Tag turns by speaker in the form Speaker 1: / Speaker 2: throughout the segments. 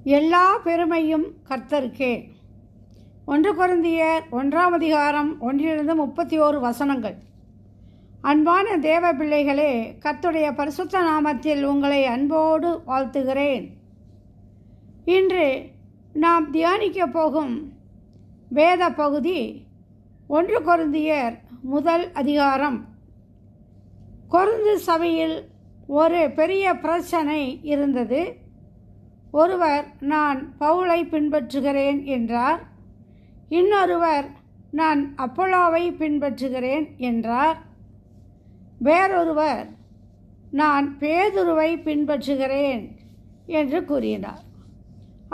Speaker 1: எல்லா பெருமையும் கர்த்தருக்கே. 1 கொரிந்தியர் 1ஆம் அதிகாரம் 1-31 வசனங்கள். அன்பான தேவ பிள்ளைகளே, கர்த்தருடைய பரிசுத்த நாமத்தில் உங்களை அன்போடு வாழ்த்துகிறேன். இன்று நாம் தியானிக்க போகும் வேத பகுதி 1 கொரிந்தியர் 1 அதிகாரம். கொரிந்து சபையில் ஒரு பெரிய பிரச்சனை இருந்தது. ஒருவர் நான் பவுலை பின்பற்றுகிறேன் என்றார். இன்னொருவர் நான் அப்போலோவை பின்பற்றுகிறேன் என்றார். வேறொருவர் நான் பேதுருவை பின்பற்றுகிறேன் என்று கூறினார்.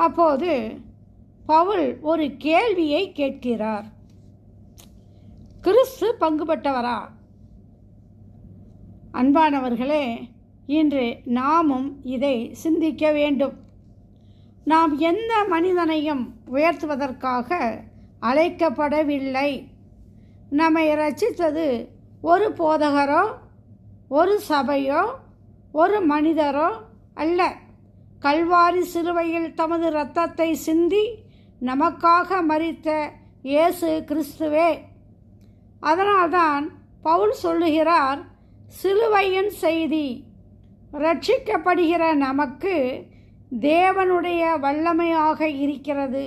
Speaker 1: அப்போது பவுல் ஒரு கேள்வியை கேட்கிறார். கிறிஸ்து பங்குபட்டவரா? அன்பானவர்களே, இன்று நாமும் இதை சிந்திக்க வேண்டும். நாம் எந்த மனிதனையும் உயர்த்துவதற்காக அழைக்கப்படவில்லை. நம்மை ரட்சித்தது ஒரு போதகரோ, ஒரு சபையோ, ஒரு மனிதரோ அல்ல. கல்வாரி சிலுவையில் தமது இரத்தத்தை சிந்தி நமக்காக மரித்த இயேசு கிறிஸ்துவே. அதனால்தான் பவுல் சொல்லுகிறார், சிலுவையின் செய்தி ரட்சிக்கப்படுகிற நமக்கு தேவனுடைய வல்லமையாக இருக்கிறது.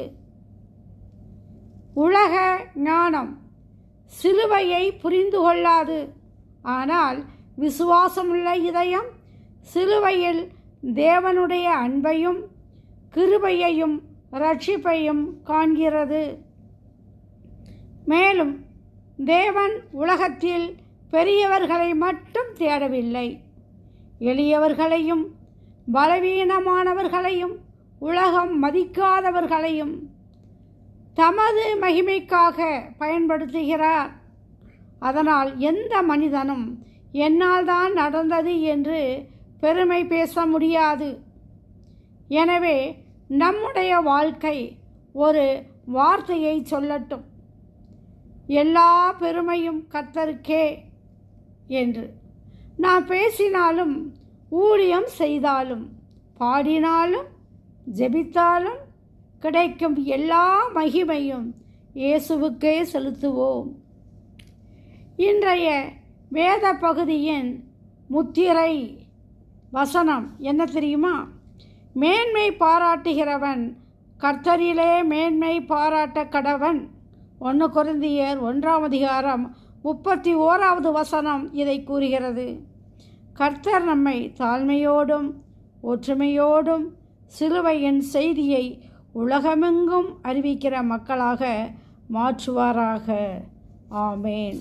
Speaker 1: உலக ஞானம் சிலுவையை புரிந்து கொள்ளாது. ஆனால் விசுவாசமுள்ள இதயம் சிலுவையில் தேவனுடைய அன்பையும் கிருபையையும் இரட்சிப்பையும் காண்கிறது. மேலும் தேவன் உலகத்தில் பெரியவர்களை மட்டும் தேடவில்லை, எளியவர்களையும் பலவீனமானவர்களையும் உலகம் மதிக்காதவர்களையும் தமது மகிமைக்காக பயன்படுத்துகிறார். அதனால் எந்த மனிதனும் என்னால் தான் நடந்தது என்று பெருமை பேச முடியாது. எனவே நம்முடைய வாழ்க்கை ஒரு வார்த்தையை சொல்லட்டும், எல்லா பெருமையும் கர்த்தருக்கே என்று. நாம் பேசினாலும், ஊழியம் செய்தாலும், பாடினாலும், ஜெபித்தாலும் கிடைக்கும் எல்லா மகிமையும் இயேசுவுக்கே செலுத்துவோம். இன்றைய வேத பகுதியின் முத்திரை வசனம் என்ன தெரியுமா? மேன்மை பாராட்டுகிறவன் கர்த்தரிலே மேன்மை பாராட்ட கடவன். 1 கொரிந்தியர் 1ஆம் அதிகாரம் 31வது வசனம் இதை கூறுகிறது. கர்த்தர் நம்மை தாழ்மையோடும் ஒற்றுமையோடும் சிலுவையின் செய்தியை உலகமெங்கும் அறிவிக்கிற மக்களாக மாற்றுவாராக. ஆமேன்.